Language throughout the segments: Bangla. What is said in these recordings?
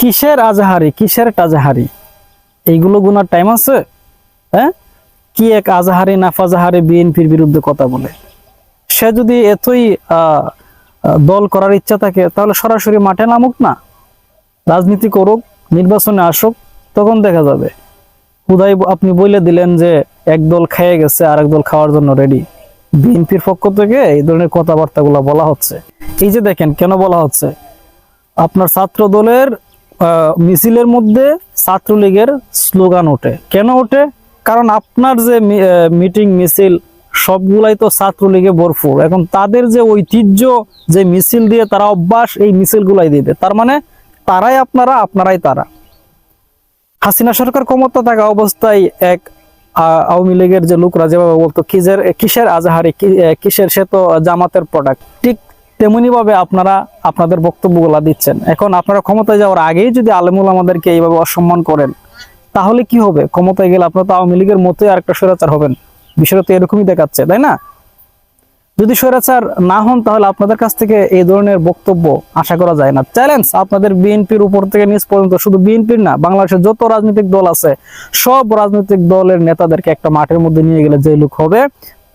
কিসের আজাহারি, কিসের টাজাহারি, এইগুলো গুনার টাইম আছে? হ্যাঁ, কি এক আজাহারি নাফাজাহারি বিএনপির বিরুদ্ধে কথা বলে। সে যদি এতই দল করার ইচ্ছা থাকে তাহলে সরাসরি মাঠে নামুক না, রাজনীতি করুক, নির্বাচনে আসুক, তখন দেখা যাবে। হুদাই আপনি বলে দিলেন যে এক দল খেয়ে গেছে আর এক দল খাওয়ার জন্য রেডি। বিএনপির পক্ষ থেকে এই ধরনের কথাবার্তাগুলো বলা হচ্ছে। এই যে দেখেন কেন বলা হচ্ছে, আপনার ছাত্র দলের মিছিলের মধ্যে ছাত্রলীগের স্লোগান ওঠে। কেন ওঠে? কারণ আপনার যে মিটিং মিছিল সবগুলাই তো ছাত্রলীগে ভরপুর। এখন তাদের যে ঐতিহ্য, যে মিছিল দিয়ে তারা অভ্যাস, এই মিছিলগুলাই দিবে। তার মানে তারাই আপনারা, আপনারাই তারা। হাসিনা সরকার ক্ষমতা থাকা অবস্থায় এক আওয়ামী লীগের যে লোকরা যেভাবে বলতো কিসের আজাহারি, কিসের, সে তো জামাতের প্রোডাক্ট, ঠিক তেমনি ভাবে আপনারা আপনাদের বক্তব্যগুলা দিচ্ছেন। এখন আপনারা ক্ষমতায় যাওয়ার আগেই যদি আলেমুল আমাদেরকে এইভাবে অসম্মান করেন তাহলে কি হবে? ক্ষমতায় গেলে আপনারা তো আওয়ামী লীগের মতোই আরেকটা স্বৈরাচার হবেন। বিষয়টা তো এরকমই দেখাচ্ছে, তাই না? যদি স্বৈরাচার না হন তাহলে আপনাদের কাছ থেকে এই ধরনের বক্তব্য আশা করা যায় না। চ্যালেঞ্জ আপনাদের বিএনপির উপর থেকে নিচ পর্যন্ত, শুধু বিএনপির না, বাংলাদেশের যত রাজনৈতিক দল আছে সব রাজনৈতিক দলের নেতাদেরকে একটা মাঠের মধ্যে নিয়ে গেলে যে লোক হবে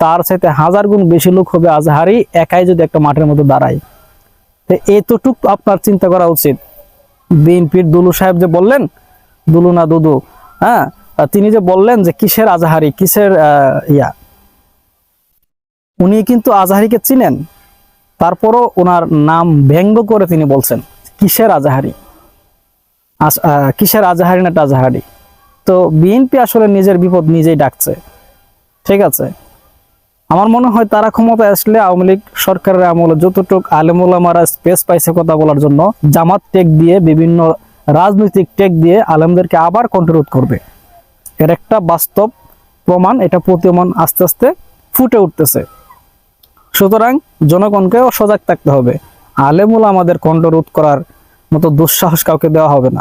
তার চাইতে 1000 গুণ বেশি লোক হবে আজহারি একাই যদি একটা মাঠের মধ্যে দাঁড়ায়। এতটুকু আপনার চিন্তা করা উচিত। বিএনপির দুলু সাহেব যে বললেন, দুলু না দুদু, হ্যাঁ, তিনি যে বললেন যে কিসের আজহারি, কিসের উনি কিন্তু আজহারিকে চিনেন, তারপরও ওনার নাম ব্যঙ্গ করে তিনি বলছেন কিসের আজহারি। কিসের আজহারি না টাজহারি? তো বিএনপি আসলে নিজের বিপদ নিজেই ডাকছে। ঠিক আছে, আমার মনে হয় তারা ক্ষমতায় আসলে আওয়ামী লীগ সরকারের আমলে যতটুক আলেম ওলামারা স্পেস পাইছে কথা বলার জন্য, জামাত টেক দিয়ে, বিভিন্ন রাজনৈতিক টেক দিয়ে আলেমদেরকে আবার কন্ট্রোল করবে। এর একটা বাস্তব প্রমাণ, এটা প্রতীয়মান আস্তে আস্তে ফুটে উঠতেছে। সুতরাং জনগণকেও সজাগ থাকতে হবে। আলেম ওলামাদের কণ্ঠ রোধ করার মতো দুঃসাহস কাউকে দেওয়া হবে না।